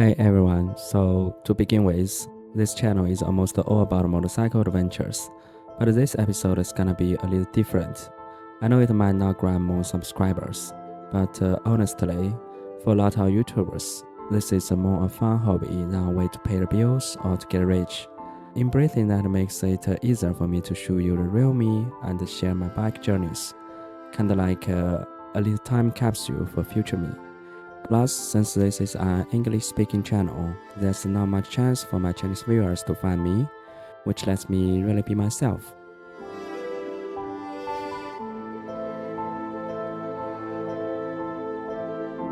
Hey everyone, so to begin with, this channel is almost all about motorcycle adventures, but this episode is gonna be a little different. I know it might not grab more subscribers, but honestly, for a lot of YouTubers, this is more a fun hobby than a way to pay the bills or to get rich. In breathing that makes it easier for me to show you the real me and share my bike journeys, kinda like a little time capsule for future me. Plus, since this is an English-speaking channel, there's not much chance for my Chinese viewers to find me, which lets me really be myself.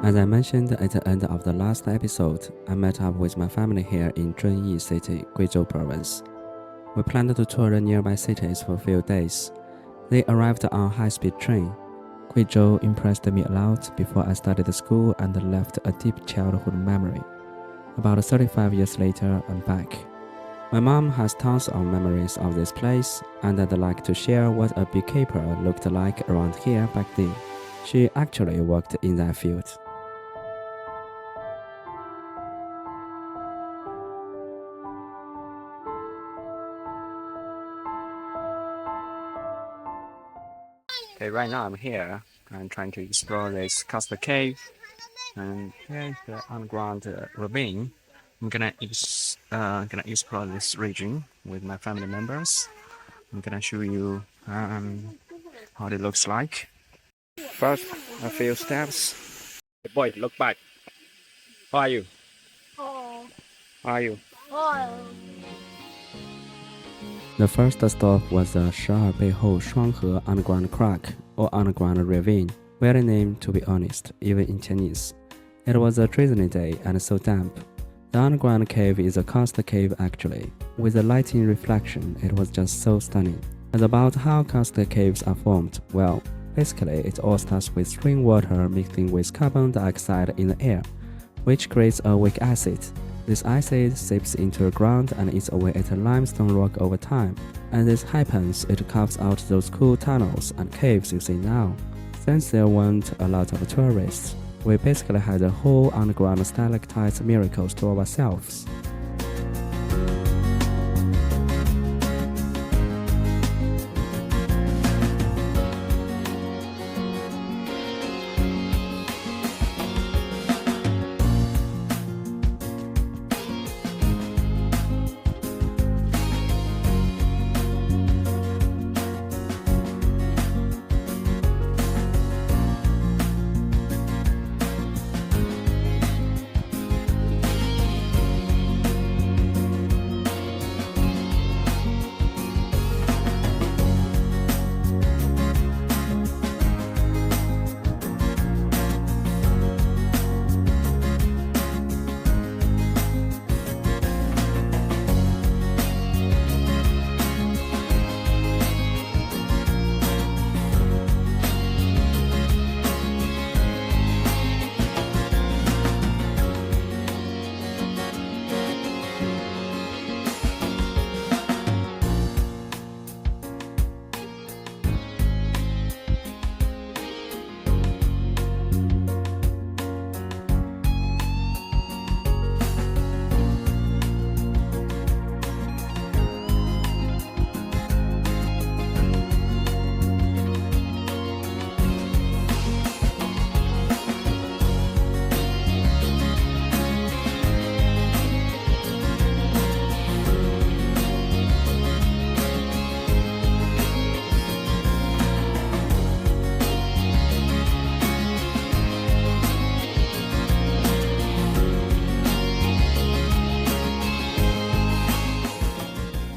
As I mentioned at the end of the last episode, I met up with my family here in Zhunyi City, Guizhou Province. We planned to tour the nearby cities for a few days. They arrived on a high-speed train. Guizhou impressed me a lot before I started school and left a deep childhood memory. About 35 years later, I'm back. My mom has tons of memories of this place, and I'd like to share what a beekeeper looked like around here back then. She actually worked in that field. Okay, right now I'm here. I'm trying to explore this Castor Cave, and here's the underground ravine. I'm gonna explore this region with my family members. I'm gonna show you how it looks like. First, a few steps. Hey boy, look back. How are you? Oh, How are you? oh. The first stop was the 12背后 Shuanghe underground crack or underground ravine, very named to be honest, even in Chinese. It was a drizzly day and so damp. The underground cave is a karst cave actually. With the lighting reflection, it was just so stunning. And about how karst caves are formed, well, basically it all starts with rainwater mixing with carbon dioxide in the air, which creates a weak acid. This acid seeps into the ground and eats away at a limestone rock over time. As this happens, it carves out those cool tunnels and caves you see now. Since there weren't a lot of tourists, we basically had a whole underground stalactite miracles to ourselves.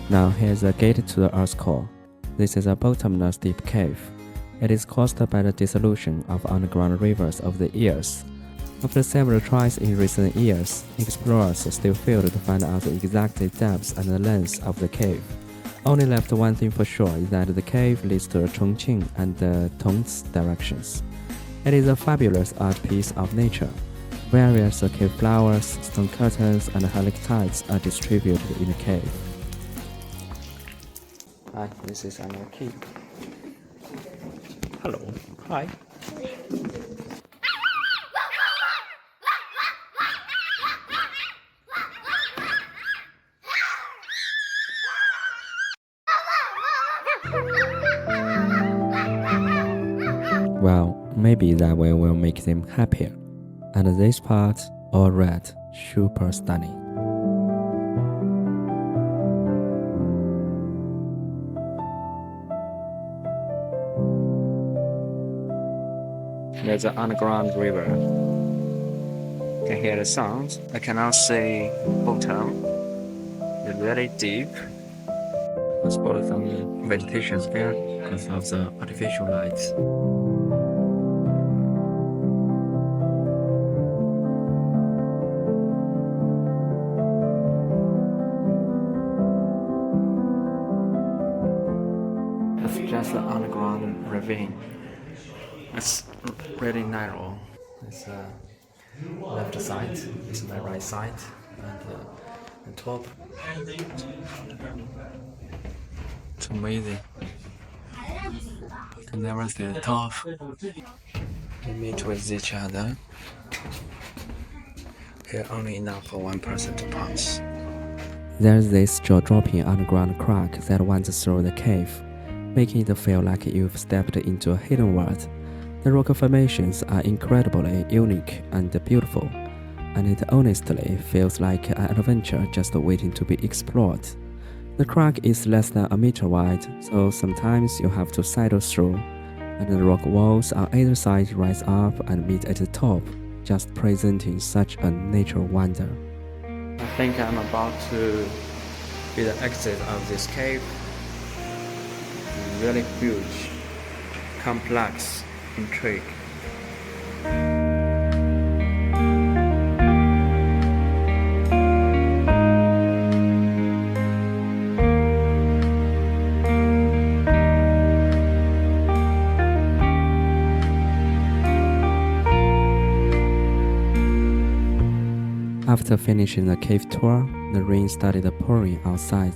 Now here's the gate to the Earth's core. This is a bottomless deep cave. It is caused by the dissolution of underground rivers over the years. After several tries in recent years, explorers still failed to find out the exact depths and the length of the cave. Only left one thing for sure is that the cave leads to Chongqing and the Tongzi directions. It is a fabulous art piece of nature. Various cave flowers, stone curtains, and stalactites are distributed in the cave. Hi, this is our key. Hello. Hi. Well, maybe that way will make them happier. And this part, all red, super stunning. There's an underground river. You can hear the sound. I cannot see bottom. It's very deep. I spotted some vegetation there because of the artificial lights. It's just an underground ravine. It's really narrow. It's left side, it's my right side, and the top. It's amazing. You can never see the top. We meet with each other. Here only enough for one person to pass. There's this jaw-dropping underground crack that runs through the cave, making it feel like you've stepped into a hidden world. The rock formations are incredibly unique and beautiful, and it honestly feels like an adventure just waiting to be explored. The crack is less than a meter wide, so sometimes you have to sidle through, and the rock walls on either side rise up and meet at the top, just presenting such a natural wonder. I think I'm about to be the exit of this cave. It's really huge, complex, intrigue. After finishing the cave tour, the rain started pouring outside,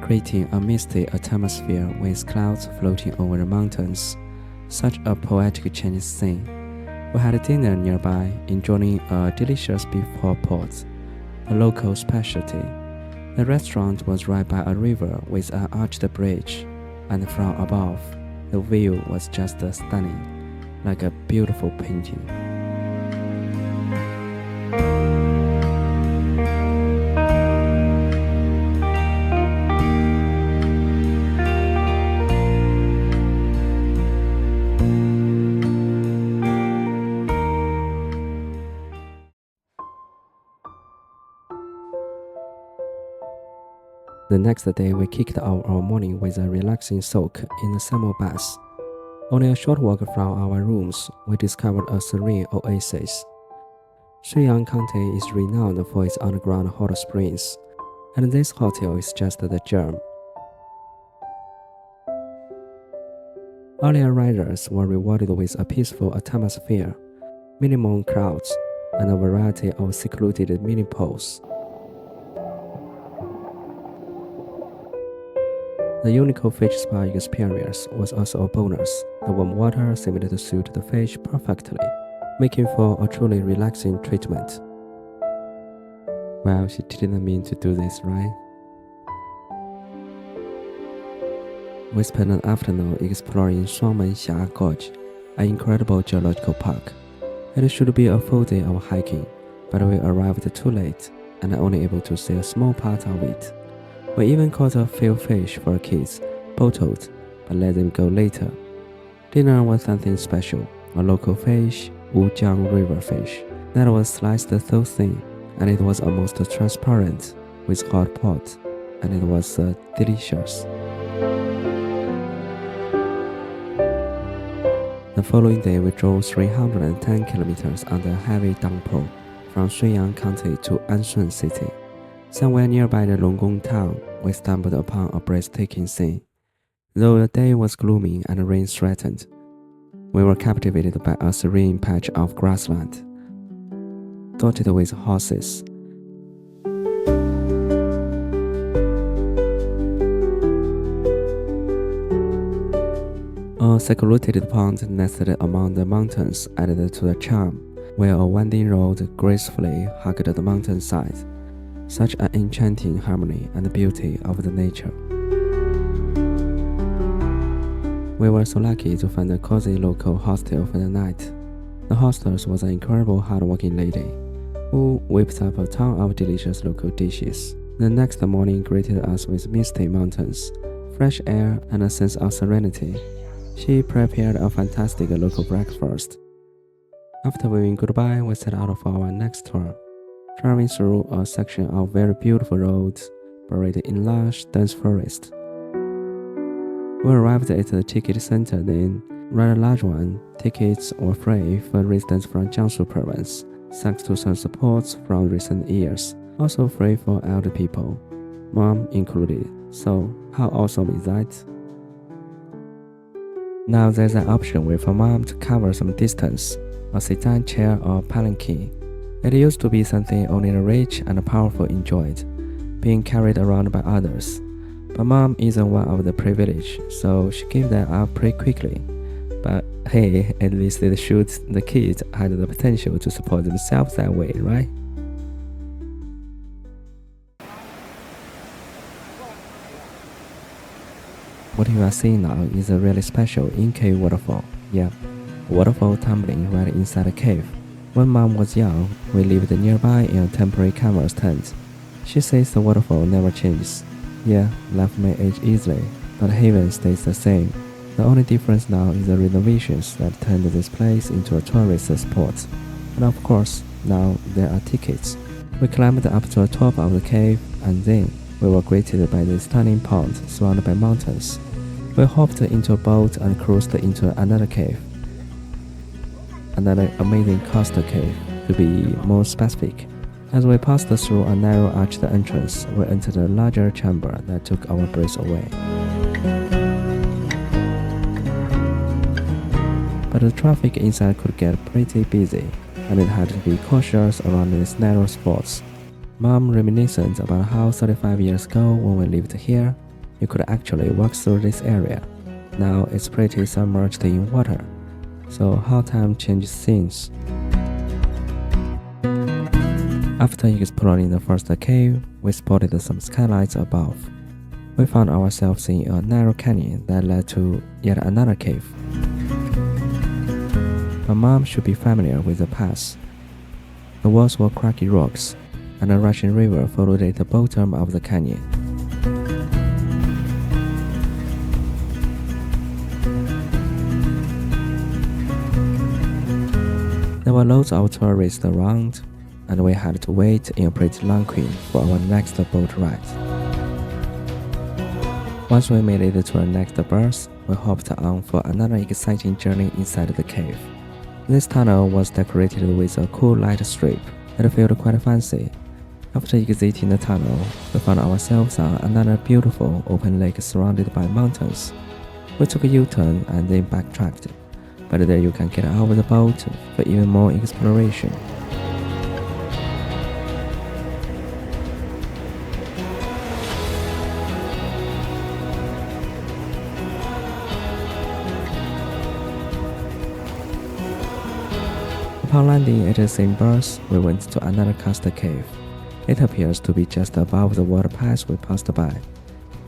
creating a misty atmosphere with clouds floating over the mountains. Such a poetic Chinese scene. We had dinner nearby, enjoying a delicious beef hot pot, a local specialty. The restaurant was right by a river with an arched bridge, and from above, the view was just stunning, like a beautiful painting. The next day, we kicked off our morning with a relaxing soak in a summer bath. Only a short walk from our rooms, we discovered a serene oasis. Shenyang County is renowned for its underground hot springs, and this hotel is just the germ. Earlier riders were rewarded with a peaceful atmosphere, minimum crowds, and a variety of secluded mini pools. The unique fish spa experience was also a bonus. The warm water seemed to suit the fish perfectly, making for a truly relaxing treatment. Well, she didn't mean to do this, right? We spent an afternoon exploring Shuangmenxia Gorge, an incredible geological park. It should be a full day of hiking, but we arrived too late and only able to see a small part of it. We even caught a few fish for kids, bottled, but let them go later. Dinner was something special, a local fish, Wujiang River fish, that was sliced so thin, and it was almost transparent, with hot pot, and it was delicious. The following day, we drove 310 kilometers under heavy downpour from Shenyang County to Anshun City. Somewhere nearby the Longgong town, we stumbled upon a breathtaking scene. Though the day was gloomy and rain threatened, we were captivated by a serene patch of grassland, dotted with horses. A secluded pond nestled among the mountains added to the charm, where a winding road gracefully hugged the mountainside. Such an enchanting harmony and beauty of the nature. We were so lucky to find a cozy local hostel for the night. The hostess was an incredible hard-working lady who whipped up a ton of delicious local dishes. The next morning greeted us with misty mountains, fresh air, and a sense of serenity. She prepared a fantastic local breakfast. After waving goodbye, we set out for our next tour, driving through a section of very beautiful roads buried in lush, dense forest. We arrived at the ticket center then, rather large one. Tickets were free for residents from Jiangsu province, thanks to some supports from recent years. Also free for elder people, mom included. So how awesome is that? Now there's an option way for mom to cover some distance, a sedan chair or palanquin. It used to be something only the rich and powerful enjoyed, being carried around by others. But mom isn't one of the privileged, so she gave that up pretty quickly. But hey, at least it shows the kids had the potential to support themselves that way, right? What you are seeing now is a really special in-cave waterfall. Yeah, a waterfall tumbling right inside a cave. When mom was young, we lived nearby in a temporary canvas tent. She says the waterfall never changes. Yeah, life may age easily, but heaven stays the same. The only difference now is the renovations that turned this place into a tourist spot. And of course, now there are tickets. We climbed up to the top of the cave, and then we were greeted by this stunning pond surrounded by mountains. We hopped into a boat and cruised into another cave. Another amazing coastal cave, to be more specific. As we passed through a narrow arched entrance, we entered a larger chamber that took our breath away. But the traffic inside could get pretty busy, and it had to be cautious around these narrow spots. Mom reminiscent about how 35 years ago when we lived here, you could actually walk through this area. Now it's pretty submerged in water. So how time changes things. After exploring the first cave, we spotted some skylights above. We found ourselves in a narrow canyon that led to yet another cave. But mom should be familiar with the path. The walls were craggy rocks, and a rushing river followed at the bottom of the canyon. There were loads of tourists around, and we had to wait in a pretty long queue for our next boat ride. Once we made it to our next berth, we hopped on for another exciting journey inside the cave. This tunnel was decorated with a cool light strip. It felt quite fancy. After exiting the tunnel, we found ourselves on another beautiful open lake surrounded by mountains. We took a U-turn and then backtracked, but there you can get out of the boat for even more exploration. Upon landing at the same berth, we went to another castle cave. It appears to be just above the water path we passed by.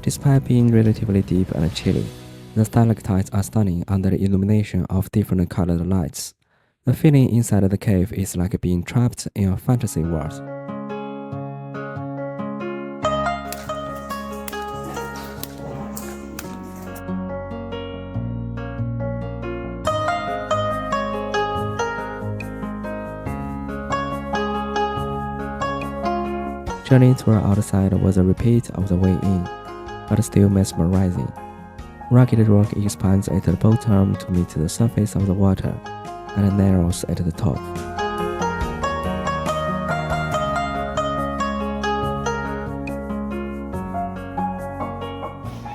Despite being relatively deep and chilly, the stalactites are stunning under the illumination of different colored lights. The feeling inside the cave is like being trapped in a fantasy world. Journey to our outside was a repeat of the way in, but still mesmerizing. Rugged rock expands at the bottom to meet the surface of the water, and narrows at the top.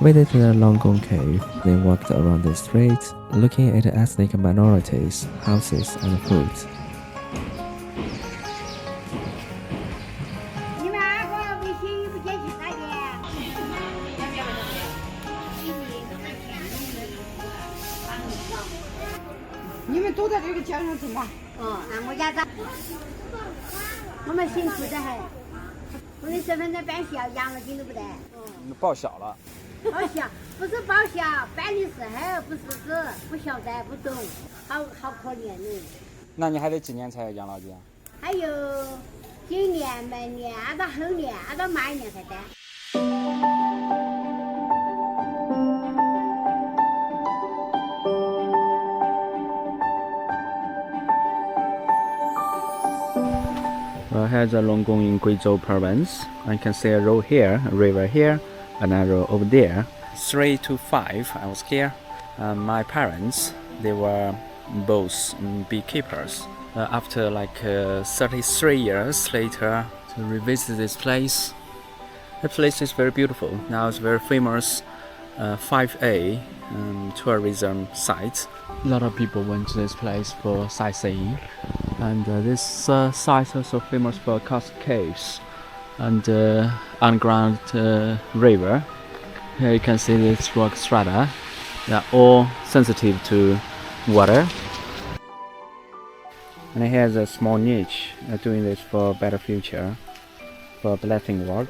We visited the Longgong Cave, then walked around the street, looking at ethnic minorities, houses, and food.你们都在这个街上住吗？俺我家长，我们辛苦的很，我的身份证办小，养老金都不得。报小了。好笑，不是爆笑，办的事还不识字，不晓得不懂，好可怜的。那你还得几年才养老金？还有今年、明年，按到后年，按到马年才得。Here's a Longgong in Guizhou province. I can see a road here, a river here, another over there. 3 to 5, I was here. My parents, they were both beekeepers. After like 33 years later, to revisit this place. The place is very beautiful. Now it's very famous 5A tourism site. A lot of people went to this place for sightseeing. And this site is also famous for Cast Caves and underground river. Here you can see this rock strata. They are all sensitive to water. And here's a small niche doing this for a better future, for blasting work.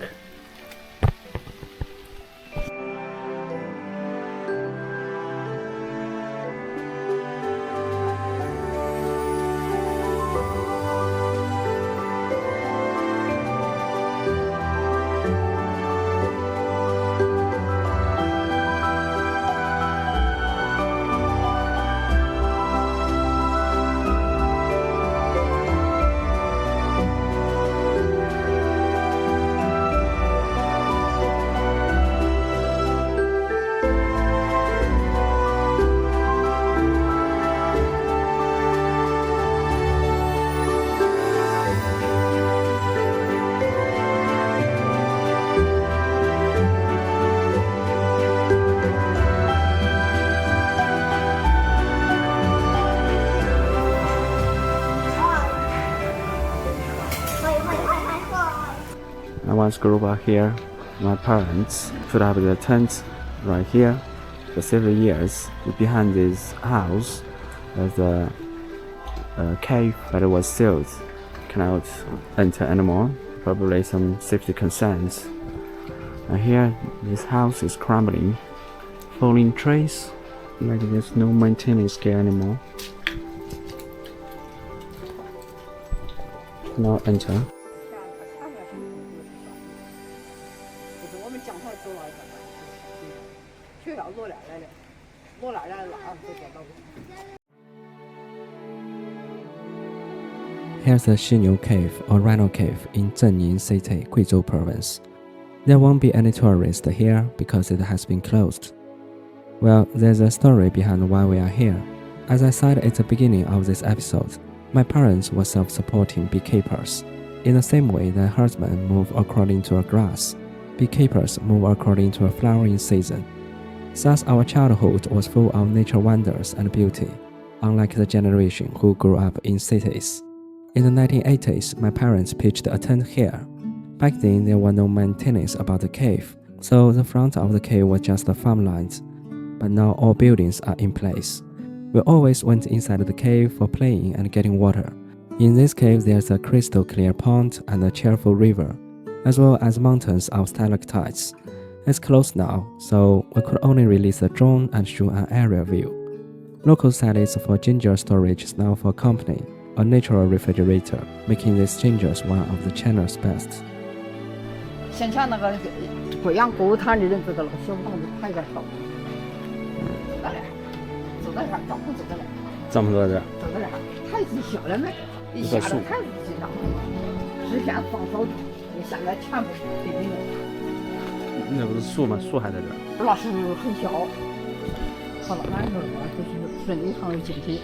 I once grew up here. My parents put up the tent right here for several years. Behind this house, there's a cave, but it was sealed. Cannot enter anymore. Probably some safety concerns. And here, this house is crumbling, falling trees. Like there's no maintenance care anymore. Cannot enter. 就是我们江台走了一下，全要落来了，落来了就见到。Here's the Xiniu Cave or Rhino Cave in Zhenyin City, Guizhou Province. There won't be any tourists here because it has been closed. Well, there's a story behind why we are here. As I said at the beginning of this episode, my parents were self-supporting beekeepers. In the same way that herdsmen move according to a grass, beekeepers move according to a flowering season. Thus, our childhood was full of nature wonders and beauty, unlike the generation who grew up in cities. In the 1980s, my parents pitched a tent here. Back then, there was no maintenance about the cave, so the front of the cave was just a farmland. But now all buildings are in place. We always went inside the cave for playing and getting water. In this cave, there's a crystal clear pond and a cheerful river, as well as mountains of stalactites. It's closed now, so we could only release the drone and shoot an aerial view. Local said it's for ginger storage now for company, a natural refrigerator, making these gingers one of the China's best. 先前那个贵阳沟滩的人知道那个小房子排个头，在那，走到这儿，帐篷走到那，这么多人，走到那儿，台子小了没？一下到台子机上，纸片放扫地，现在全部是废品了。那不是树吗？树还在这儿。那是很小，到那南头嘛，就是顺着一行进去，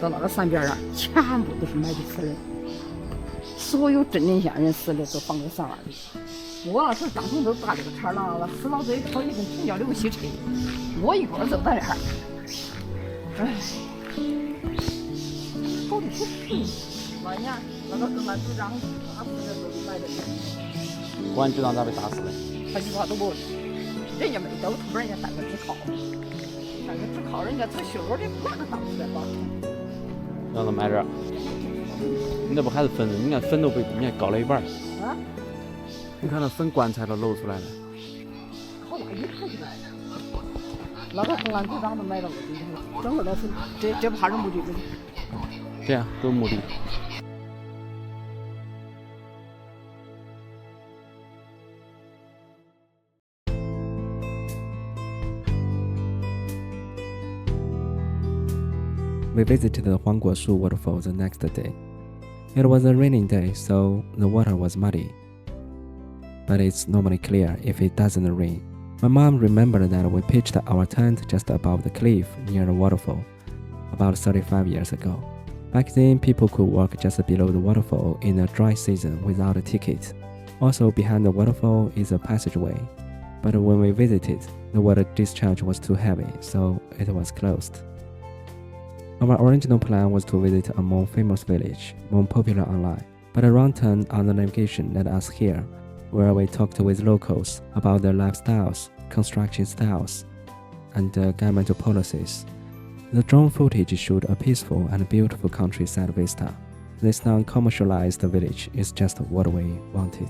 到那个山边上，全部都是埋的死人，所有镇定县人死的都放在山洼里。我那时候帐篷都搭这个茬了，死老子一头一根藤叫刘锡车，我一个走到那儿，哎，好的是那年那个公安组长打死人都埋的，公安局长咋被打死的？他一句话都不问，人家没兜头，人家带个纸铐，带个纸铐，人家走修路的哪个当出来吧？让他埋这儿。你那不还是坟？你看坟都比你还高了一半。啊？你看那坟棺材都露出来了。好大一看就来了。那个公安局长都埋到我底下了，整个都是这不还是墓地吗？对啊，都是墓地。We visited the Huangguoshu waterfall the next day. It was a raining day, so the water was muddy. But it's normally clear if it doesn't rain. My mom remembered that we pitched our tent just above the cliff near the waterfall about 35 years ago. Back then, people could walk just below the waterfall in the dry season without a ticket. Also, behind the waterfall is a passageway. But when we visited, the water discharge was too heavy, so it was closed. Our original plan was to visit a more famous village, more popular online, but a wrong turn on the navigation led us here, where we talked with locals about their lifestyles, construction styles, and governmental policies. The drone footage showed a peaceful and beautiful countryside vista. This non-commercialized village is just what we wanted.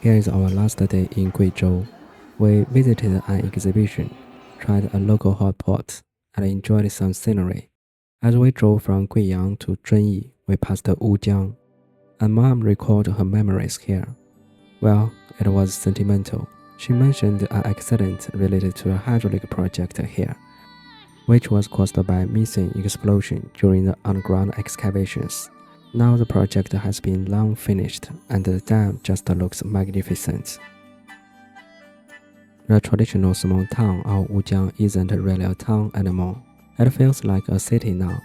Here is our last day in Guizhou. We visited an exhibition, tried a local hot pot, and enjoyed some scenery. As we drove from Guiyang to Zhenyi, we passed Wujiang, and Mom recalled her memories here. Well, it was sentimental. She mentioned an accident related to a hydraulic project here, which was caused by methane explosion during the underground excavations. Now the project has been long finished and the dam just looks magnificent. The traditional small town of Wujiang isn't really a town anymore. It feels like a city now.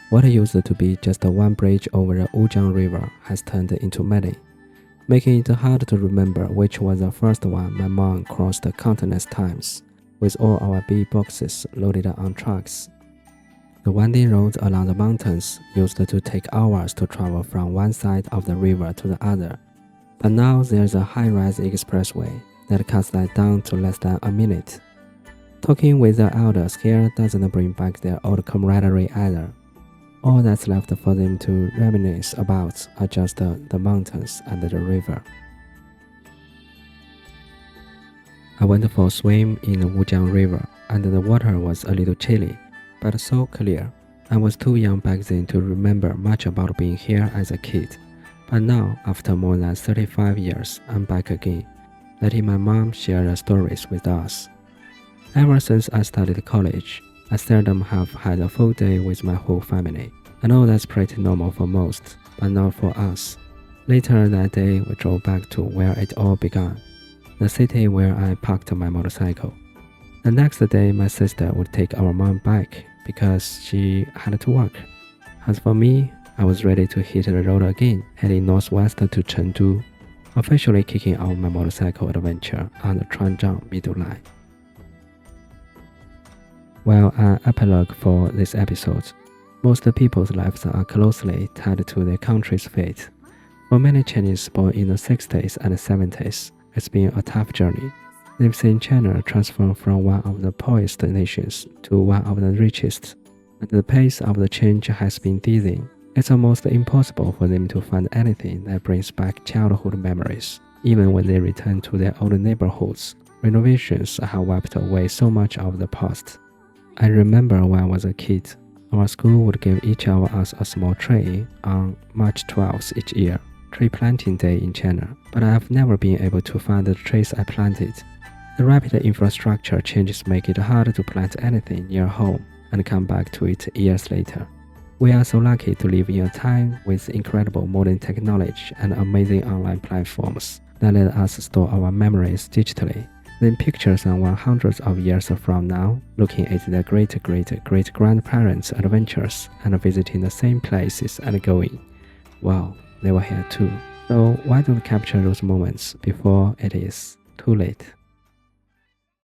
What used to be just one bridge over the Wujiang River has turned into many, making it hard to remember which was the first one my mom crossed countless times, with all our big boxes loaded on trucks. The winding roads along the mountains used to take hours to travel from one side of the river to the other, but now there's a high-rise expressway that cuts that down to less than a minute. Talking with the elders here doesn't bring back their old camaraderie either. All that's left for them to reminisce about are just the mountains and the river. I went for a swim in the Wujiang River, and the water was a little chilly, but so clear. I was too young back then to remember much about being here as a kid, but now, after more than 35 years, I'm back again, letting my mom share the stories with us. Ever since I started college, I seldom have had a full day with my whole family. I know that's pretty normal for most, but not for us. Later that day, we drove back to where it all began, the city where I parked my motorcycle. The next day, my sister would take our mom back because she had to work. As for me, I was ready to hit the road again, heading northwest to Chengdu, officially kicking off my motorcycle adventure on the Chuanzhang Middle Line. Well, an epilogue for this episode. Most people's lives are closely tied to their country's fate. For many Chinese born in the 60s and 70s, it's been a tough journey. They've seen China transform from one of the poorest nations to one of the richest, and the pace of the change has been dizzying. It's almost impossible for them to find anything that brings back childhood memories. Even when they return to their old neighborhoods, renovations have wiped away so much of the past. I remember when I was a kid, our school would give each of us a small tree on March 12th each year, tree planting day in China, but I have never been able to find the trees I planted. The rapid infrastructure changes make it hard to plant anything near home and come back to it years later. We are so lucky to live in a time with incredible modern technology and amazing online platforms that let us store our memories digitally. Then pictures someone hundreds of years from now, looking at their great-great-great-grandparents' adventures and visiting the same places and going, wow, they were here too. So why don't capture those moments before it is too late?